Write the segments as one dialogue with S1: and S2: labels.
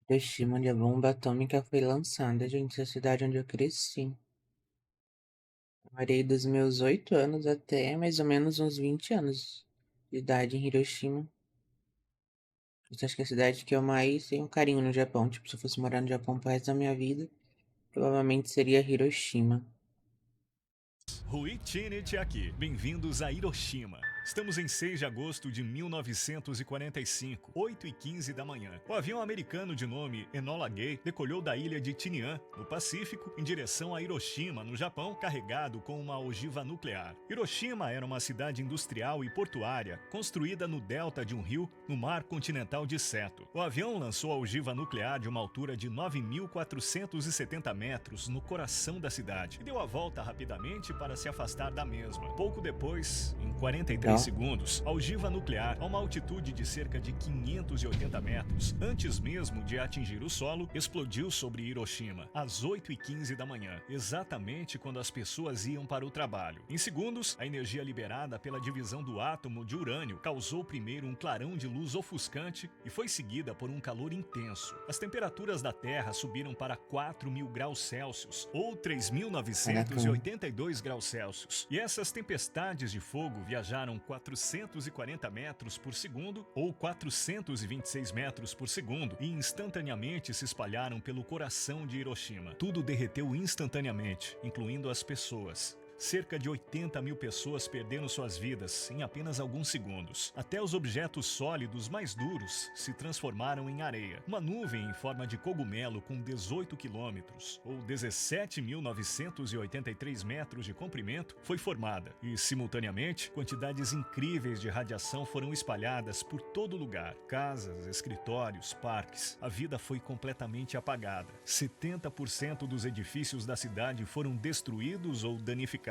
S1: Hiroshima, onde a bomba atômica foi lançada, gente, essa cidade onde eu cresci. Morei dos meus 8 anos até mais ou menos uns 20 anos de idade em Hiroshima. Eu acho que é a cidade que eu mais tenho carinho no Japão. Tipo, se eu fosse morar no Japão pro resto da minha vida, provavelmente seria Hiroshima.
S2: Rui Chinit aqui. Bem-vindos a Hiroshima. Estamos em 6 de agosto de 1945, 8h15 da manhã. O avião americano de nome Enola Gay decolhou da ilha de Tinian, no Pacífico, em direção a Hiroshima, no Japão, carregado com uma ogiva nuclear. Hiroshima era uma cidade industrial e portuária, construída no delta de um rio, no mar continental de Seto. O avião lançou a ogiva nuclear de uma altura de 9.470 metros no coração da cidade e deu a volta rapidamente para se afastar da mesma. Pouco depois, em 43
S1: Legal.
S2: segundos, a ogiva nuclear, a uma altitude de cerca de 580 metros, antes mesmo de atingir o solo, explodiu sobre Hiroshima, às 8h15 da manhã, exatamente quando as pessoas iam para o trabalho. Em segundos, a energia liberada pela divisão do átomo de urânio causou primeiro um clarão de luz ofuscante e foi seguida por um calor intenso. As temperaturas da Terra subiram para 4.000 graus Celsius, ou
S1: Caraca.
S2: 3.982 graus Celsius. E essas tempestades de fogo viajaram 440 metros por segundo, ou 426 metros por segundo, e instantaneamente se espalharam pelo coração de Hiroshima. Tudo derreteu instantaneamente, incluindo as pessoas. Cerca de 80.000 pessoas perderam suas vidas em apenas alguns segundos. Até os objetos sólidos mais duros se transformaram em areia. Uma nuvem em forma de cogumelo com 18 quilômetros, ou 17.983 metros de comprimento, foi formada. E, simultaneamente, quantidades incríveis de radiação foram espalhadas por todo lugar. Casas, escritórios, parques. A vida foi completamente apagada. 70% dos edifícios da cidade foram destruídos ou danificados.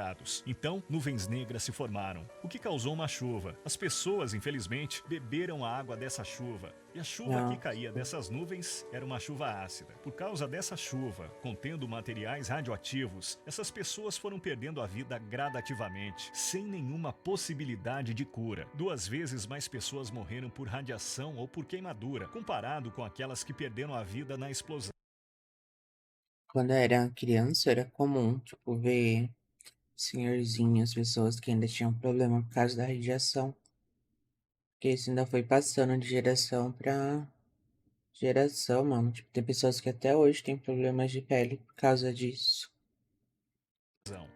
S2: Então, nuvens negras se formaram, o que causou uma chuva. As pessoas, infelizmente, beberam a água dessa chuva. E a chuva que
S1: Nossa.
S2: caía dessas nuvens era uma chuva ácida. Por causa dessa chuva, contendo materiais radioativos, essas pessoas foram perdendo a vida gradativamente, sem nenhuma possibilidade de cura. 2 vezes mais pessoas morreram por radiação ou por queimadura, comparado com aquelas que perderam a vida na explosão.
S1: Quando eu era criança, era comum, tipo, ver senhorzinhos, pessoas que ainda tinham problema por causa da radiação. Que isso ainda foi passando de geração pra geração, mano. Tipo, tem pessoas que até hoje têm problemas de pele por causa disso.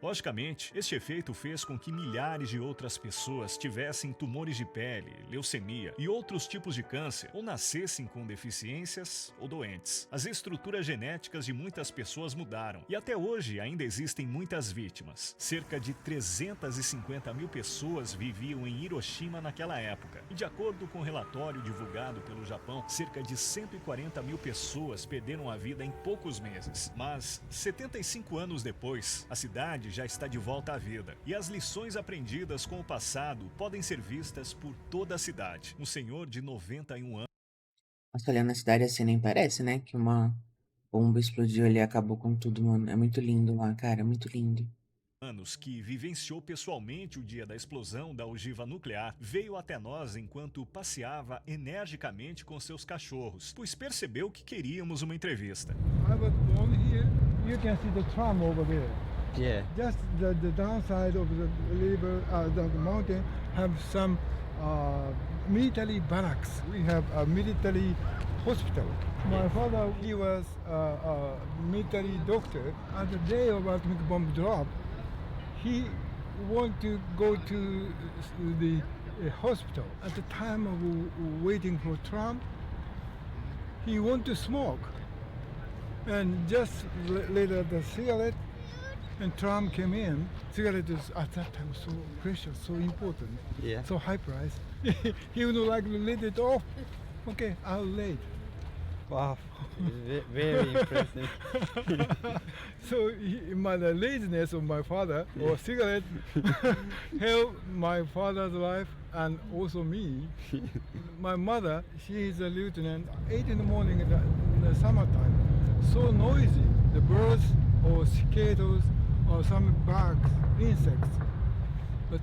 S2: Logicamente, este efeito fez com que milhares de outras pessoas tivessem tumores de pele, leucemia e outros tipos de câncer, ou nascessem com deficiências ou doentes. As estruturas genéticas de muitas pessoas mudaram e até hoje ainda existem muitas vítimas. Cerca de 350.000 pessoas viviam em Hiroshima naquela época. E de acordo com o relatório divulgado pelo Japão, cerca de 140.000 pessoas perderam a vida em poucos meses. Mas, 75 anos depois, a cidade já está de volta à vida. E as lições aprendidas com o passado podem ser vistas por toda a cidade. Um senhor de 91 anos
S1: Nossa, olhando a cidade assim nem parece, né? Que uma bomba explodiu ali e acabou com tudo, mano. É muito lindo lá, cara. É muito lindo.
S2: que vivenciou pessoalmente o dia da explosão da ogiva nuclear, veio até nós enquanto passeava energicamente com seus cachorros, pois percebeu que queríamos uma entrevista.
S3: I was born here. You can see the tram over there.
S4: Yeah.
S3: Just the downside of the river, the mountain, have some military barracks. We have a military hospital. My father, he was a military doctor. At the day of atomic bomb drop, he wanted to go to the hospital. At the time of waiting for tram, he wanted to smoke. And just later the cigarette and tram came in. Cigarette is at that time so precious, so important,
S4: Yeah.
S3: so high price. He would like to let it off. Okay, I'll late.
S4: Wow. Very impressive.
S3: So my the laziness of my father or cigarette helped my father's life and also me. My mother, she is a lieutenant. 8 in the morning in the summertime, so noisy. The birds or cicadas or some bugs, insects. But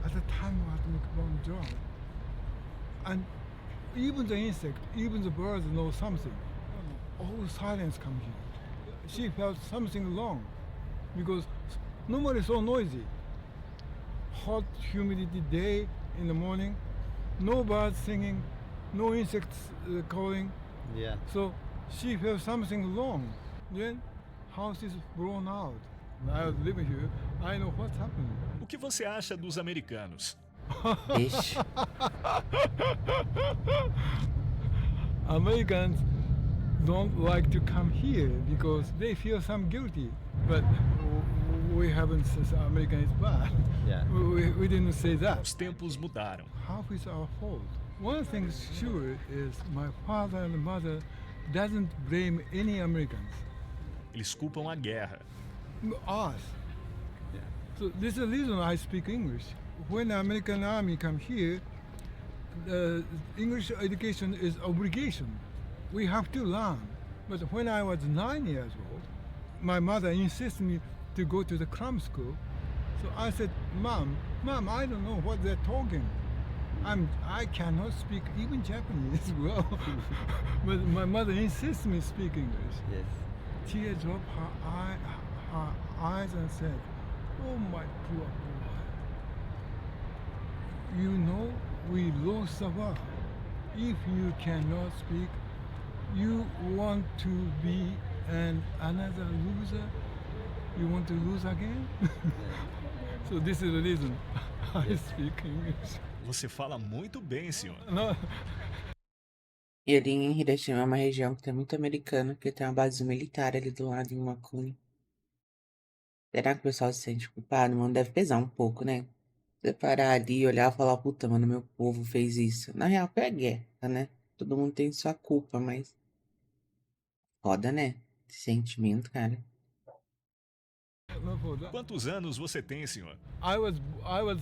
S3: at the time of atomic bomb drop, and even the insect, even the birds know something. all silence comes here. She felt something wrong because nobody so noisy. Hot humidity day in the morning, no birds singing, no insects calling.
S4: Yeah.
S3: So she felt something wrong. Then house is blown out. I was living here. I know what's happening.
S2: O que você acha dos americanos?
S1: Ixi,
S3: Americans don't like to come here because they feel some guilty. But we haven't said American is bad.
S4: Yeah.
S3: We didn't say that.
S2: Os tempos mudaram.
S3: Half is our fault. One thing sure is my father and mother doesn't blame any Americans.
S2: Eles culpam a guerra.
S3: Us.
S4: Yeah.
S3: So this is the reason I speak English. When the American army come here, English education is obligation. We have to learn. But when I was 9 years old, my mother insisted me to go to the cram school. So I said, Mom, I don't know what they're talking. I cannot speak even Japanese well. But my mother insists me speak English.
S4: Yes.
S3: Tears dropped her eyes and said, "Oh my poor boy. You know we lost the war. If you cannot speak, you want to be another loser? You want to lose again?" So this is the reason I speak English.
S2: Você fala muito bem, senhor.
S3: No,
S1: e ali em Hiroshima é uma região que tem muito americano, que tem uma base militar ali do lado em Makuni. Será que o pessoal se sente culpado, mano? Deve pesar um pouco, né? Você parar ali e olhar e falar, puta, mano, meu povo fez isso. Na real, é guerra, né? Todo mundo tem sua culpa, mas foda, né? Esse sentimento, cara.
S3: no, for that.
S2: Quantos anos você tem, senhor?
S3: I was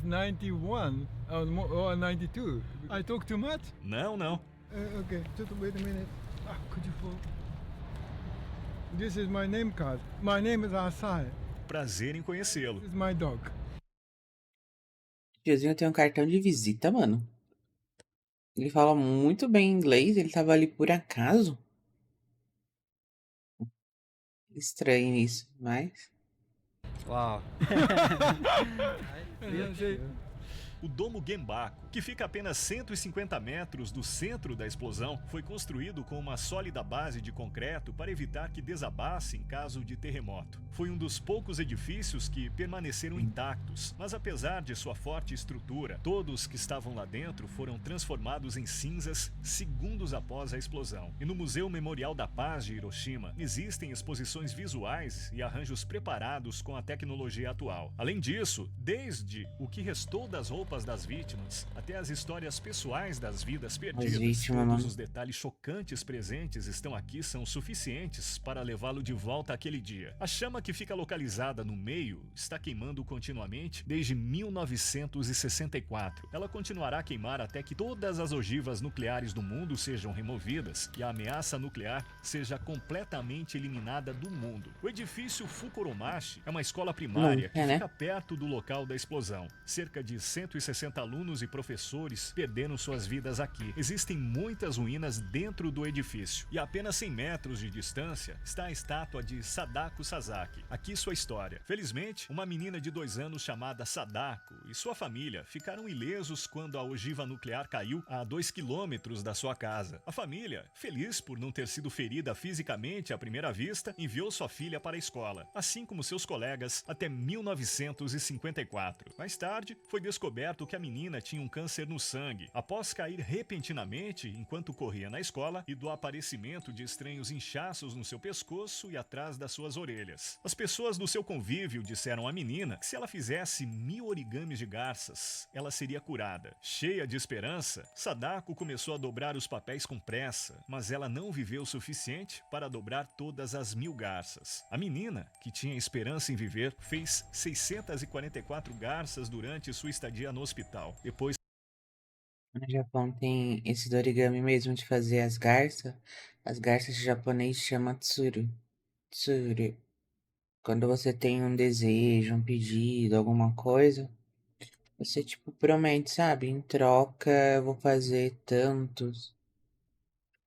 S3: 91. Or 92. I talk too much.
S2: Não, não.
S3: Okay, just wait a minute. Could you fall? This is my name card. My name is Asai.
S2: Prazer em conhecê-lo.
S3: This is my dog.
S1: Tiozinho tem um cartão de visita, mano. Ele fala muito bem inglês, ele tava ali por acaso. Estranho isso, mas...
S4: Wow.
S3: And say,
S2: O domo Genbaku, que fica a apenas 150 metros do centro da explosão, foi construído com uma sólida base de concreto para evitar que desabasse em caso de terremoto. Foi um dos poucos edifícios que permaneceram intactos, mas apesar de sua forte estrutura, todos que estavam lá dentro foram transformados em cinzas segundos após a explosão. E no Museu Memorial da Paz de Hiroshima, existem exposições visuais e arranjos preparados com a tecnologia atual. Além disso, desde o que restou das roupas das vítimas até as histórias pessoais das vidas perdidas,
S1: vítimas,
S2: todos
S1: mano.
S2: os detalhes chocantes presentes estão aqui são suficientes para levá-lo de volta àquele dia. A chama que fica localizada no meio está queimando continuamente desde 1964. Ela continuará a queimar até que todas as ogivas nucleares do mundo sejam removidas e a ameaça nuclear seja completamente eliminada do mundo. O edifício Fukoromashi é uma escola primária que
S1: né?
S2: fica perto do local da explosão. Cerca de 160 alunos e professores perderam suas vidas aqui. Existem muitas ruínas dentro do edifício e a apenas 100 metros de distância está a estátua de Sadako Sasaki. Aqui sua história. Felizmente, uma menina de 2 anos chamada Sadako e sua família ficaram ilesos quando a ogiva nuclear caiu a 2 quilômetros da sua casa. A família, feliz por não ter sido ferida fisicamente à primeira vista, enviou sua filha para a escola, assim como seus colegas, até 1954. Mais tarde, foi descoberto que a menina tinha um câncer no sangue, após cair repentinamente enquanto corria na escola e do aparecimento de estranhos inchaços no seu pescoço e atrás das suas orelhas. As pessoas do seu convívio disseram à menina que se ela fizesse 1000 origamis de garças, ela seria curada. Cheia de esperança, Sadako começou a dobrar os papéis com pressa, mas ela não viveu o suficiente para dobrar todas as 1000 garças. A menina, que tinha esperança em viver, fez 644 garças durante sua estadia no hospital. Depois
S1: No Japão tem esse do origami mesmo de fazer as garças. As garças em japonês chama tsuru. Tsuru. Quando você tem um desejo, um pedido, alguma coisa, você tipo promete, sabe? Em troca eu vou fazer tantos.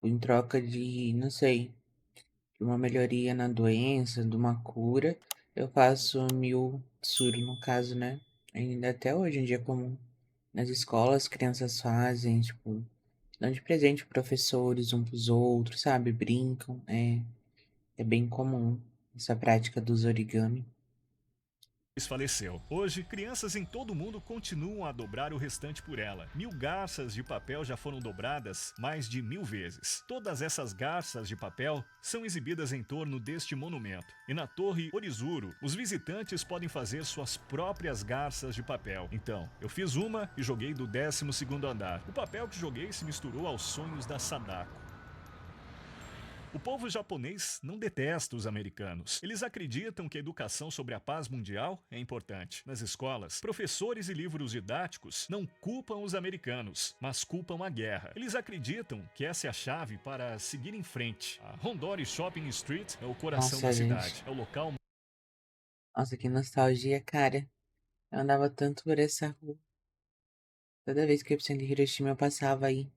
S1: Em troca de, não sei. de uma melhoria na doença, de uma cura, eu faço mil tsuru, no caso, né? Ainda até hoje em dia é comum. Nas escolas, crianças fazem, tipo, dão de presente professores um pros outros, sabe? Brincam. É bem comum essa prática dos origami.
S2: Faleceu. Hoje, crianças em todo o mundo continuam a dobrar o restante por ela. 1000 garças de papel já foram dobradas mais de 1000 vezes. Todas essas garças de papel são exibidas em torno deste monumento. E na Torre Orizuru, os visitantes podem fazer suas próprias garças de papel. Então, eu fiz uma e joguei do 12º andar. O papel que joguei se misturou aos sonhos da Sadako. O povo japonês não detesta os americanos. Eles acreditam que a educação sobre a paz mundial é importante. Nas escolas, professores e livros didáticos não culpam os americanos, mas culpam a guerra. Eles acreditam que essa é a chave para seguir em frente. A Hondori Shopping Street é o coração
S1: Nossa,
S2: da
S1: gente.
S2: cidade. É o local.
S1: Nossa, que nostalgia, cara. Eu andava tanto por essa rua. Toda vez que eu ia pro centro de Hiroshima, eu passava aí.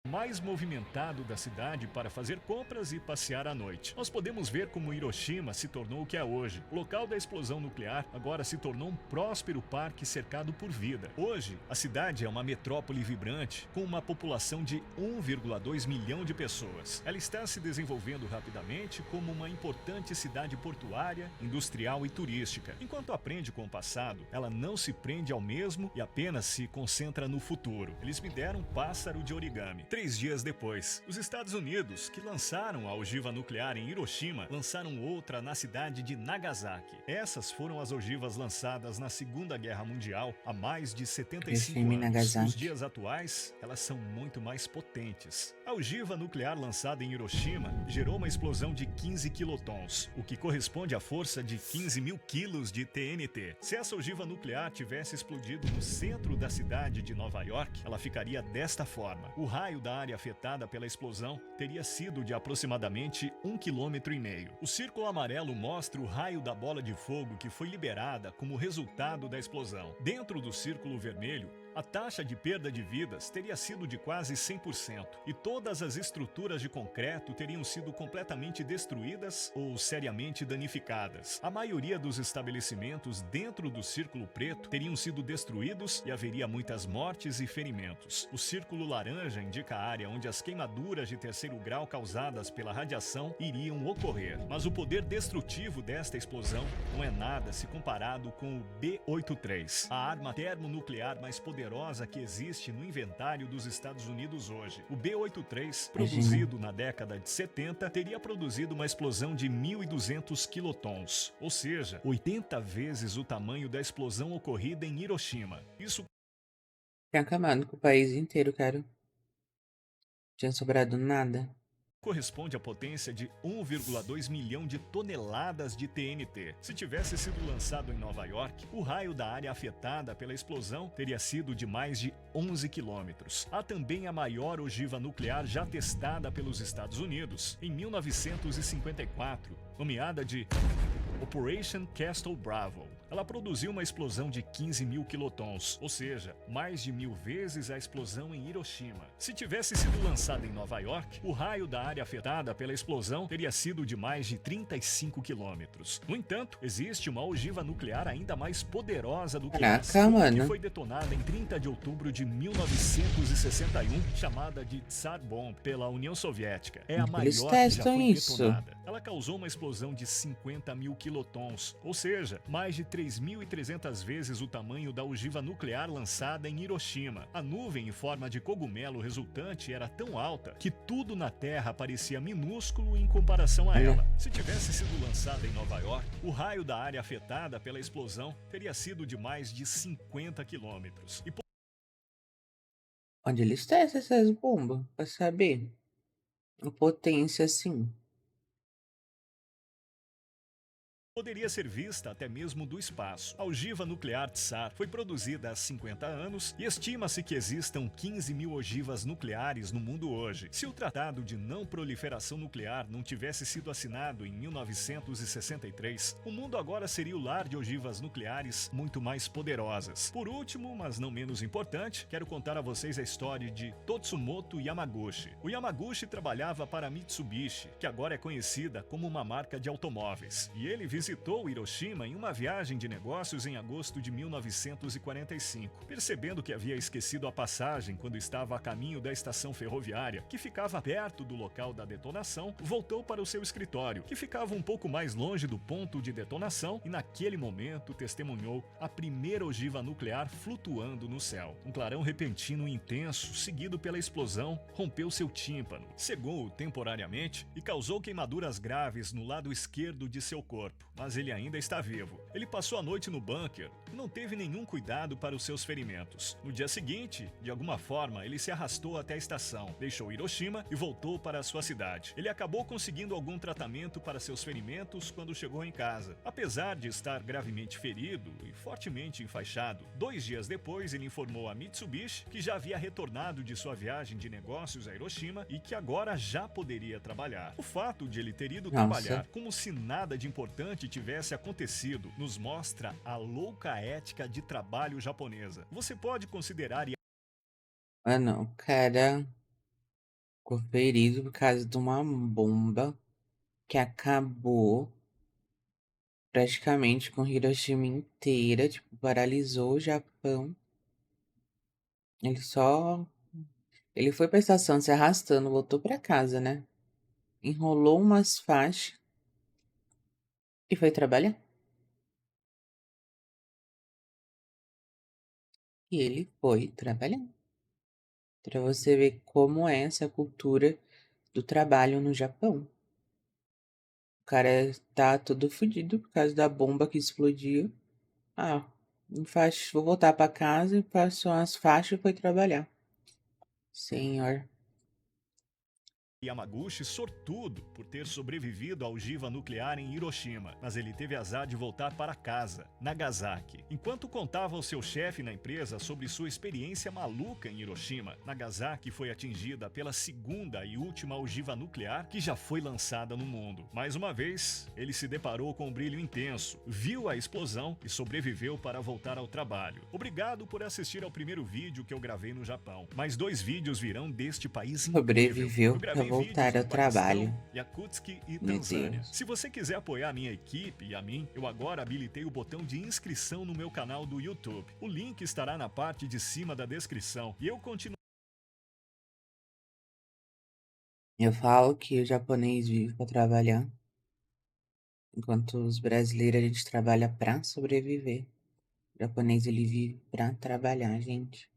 S2: Mais movimentado da cidade para fazer compras e passear à noite. Nós podemos ver como Hiroshima se tornou o que é hoje. O local da explosão nuclear agora se tornou um próspero parque cercado por vida. Hoje, a cidade é uma metrópole vibrante com uma população de 1,2 milhão de pessoas. Ela está se desenvolvendo rapidamente como uma importante cidade portuária, industrial e turística. Enquanto aprende com o passado, ela não se prende ao mesmo e apenas se concentra no futuro. Eles me deram um pássaro de origami. 3 dias depois, os Estados Unidos, que lançaram a ogiva nuclear em Hiroshima, lançaram outra na cidade de Nagasaki. Essas foram as ogivas lançadas na Segunda Guerra Mundial há mais de 75
S1: Hiroshima e
S2: anos.
S1: Nagasaki.
S2: Nos dias atuais, elas são muito mais potentes. A ogiva nuclear lançada em Hiroshima gerou uma explosão de 15 quilotons, o que corresponde à força de 15 mil quilos de TNT. Se essa ogiva nuclear tivesse explodido no centro da cidade de Nova York, ela ficaria desta forma. O raio da área afetada pela explosão teria sido de aproximadamente 1,5 km. O círculo amarelo mostra o raio da bola de fogo que foi liberada como resultado da explosão. Dentro do círculo vermelho, a taxa de perda de vidas teria sido de quase 100% e todas as estruturas de concreto teriam sido completamente destruídas ou seriamente danificadas. A maioria dos estabelecimentos dentro do círculo preto teriam sido destruídos e haveria muitas mortes e ferimentos. O círculo laranja indica a área onde as queimaduras de 3º grau causadas pela radiação iriam ocorrer. Mas o poder destrutivo desta explosão não é nada se comparado com o B-83, a arma termonuclear mais poderosa que existe no inventário dos Estados Unidos hoje. O B-83, produzido na década de 70, teria produzido uma explosão de 1.200 quilotons, ou seja, 80 vezes o tamanho da explosão ocorrida em Hiroshima. Isso
S1: Tinha acabado com o país inteiro, cara. Tinha sobrado nada.
S2: corresponde à potência de 1,2 milhão de toneladas de TNT. Se tivesse sido lançado em Nova York, o raio da área afetada pela explosão teria sido de mais de 11 quilômetros. Há também a maior ogiva nuclear já testada pelos Estados Unidos, em 1954, nomeada de Operation Castle Bravo. Ela produziu uma explosão de 15 mil quilotons, ou seja, mais de 1000 vezes a explosão em Hiroshima. Se tivesse sido lançada em Nova York, o raio da área afetada pela explosão teria sido de mais de 35 quilômetros. No entanto, existe uma ogiva nuclear ainda mais poderosa do que essa,
S1: Caraca,
S2: que
S1: mano.
S2: foi detonada em 30 de outubro de 1961, chamada de Tsar Bomb pela União Soviética. É a
S1: Eles
S2: maior que já
S1: testam
S2: foi
S1: isso.
S2: detonada. Ela causou uma explosão de 50 mil quilotons, ou seja, mais de 3.300 vezes o tamanho da ogiva nuclear lançada em Hiroshima. A nuvem em forma de cogumelo resultante era tão alta que tudo na Terra parecia minúsculo em comparação a
S1: Olha.
S2: ela. Se tivesse sido lançada em Nova York, o raio da área afetada pela explosão teria sido de mais de 50 quilômetros. E
S1: Onde eles testam essas bombas? Pra saber. A potência, assim.
S2: poderia ser vista até mesmo do espaço. A ogiva nuclear Tsar foi produzida há 50 anos e estima-se que existam 15 mil ogivas nucleares no mundo hoje. Se o Tratado de Não Proliferação Nuclear não tivesse sido assinado em 1963, o mundo agora seria o lar de ogivas nucleares muito mais poderosas. Por último, mas não menos importante, quero contar a vocês a história de Totsumoto Yamaguchi. O Yamaguchi trabalhava para a Mitsubishi, que agora é conhecida como uma marca de automóveis, e ele visitou Hiroshima em uma viagem de negócios em agosto de 1945. Percebendo que havia esquecido a passagem quando estava a caminho da estação ferroviária, que ficava perto do local da detonação, voltou para o seu escritório, que ficava um pouco mais longe do ponto de detonação, e naquele momento testemunhou a primeira ogiva nuclear flutuando no céu. Um clarão repentino e intenso, seguido pela explosão, rompeu seu tímpano, cegou-o temporariamente e causou queimaduras graves no lado esquerdo de seu corpo, mas ele ainda está vivo. Ele passou a noite no bunker e não teve nenhum cuidado para os seus ferimentos. No dia seguinte, de alguma forma, ele se arrastou até a estação, deixou Hiroshima e voltou para a sua cidade. Ele acabou conseguindo algum tratamento para seus ferimentos quando chegou em casa. Apesar de estar gravemente ferido e fortemente enfaixado, 2 dias depois ele informou a Mitsubishi que já havia retornado de sua viagem de negócios a Hiroshima e que agora já poderia trabalhar. O fato de ele ter ido trabalhar como se nada de importante tivesse acontecido nos mostra a louca ética de trabalho japonesa. Você pode considerar
S1: Mano, o cara ficou ferido por causa de uma bomba que acabou praticamente com Hiroshima inteira, tipo, paralisou o Japão. Ele só. Ele foi pra estação se arrastando, voltou pra casa, né? Enrolou umas faixas e foi trabalhar. E ele foi trabalhar. Pra você ver como é essa cultura do trabalho no Japão. O cara tá todo fudido por causa da bomba que explodiu. Ah, vou voltar pra casa e passou as faixas e foi trabalhar. Senhor.
S2: Yamaguchi sortudo por ter sobrevivido à ogiva nuclear em Hiroshima, mas ele teve azar de voltar para casa, Nagasaki. Enquanto contava ao seu chefe na empresa sobre sua experiência maluca em Hiroshima, Nagasaki foi atingida pela segunda e última ogiva nuclear que já foi lançada no mundo. Mais uma vez, ele se deparou com um brilho intenso, viu a explosão e sobreviveu para voltar ao trabalho. Obrigado por assistir ao primeiro vídeo que eu gravei no Japão. Mais 2 vídeos virão deste país incrível.
S1: Sobreviveu
S2: Eu
S1: pra
S2: gravei
S1: voltar
S2: vídeos
S1: ao
S2: no
S1: trabalho.
S2: Paquistão, Yakutsk e
S1: Meu
S2: Tanzânia.
S1: Deus.
S2: Se você quiser apoiar a minha equipe e a mim, eu agora habilitei o botão de inscrição no meu canal do YouTube. O link estará na parte de cima da descrição e eu continuo.
S1: Eu falo que o japonês vive pra trabalhar, enquanto os brasileiros a gente trabalha pra sobreviver. O japonês ele vive pra trabalhar, gente.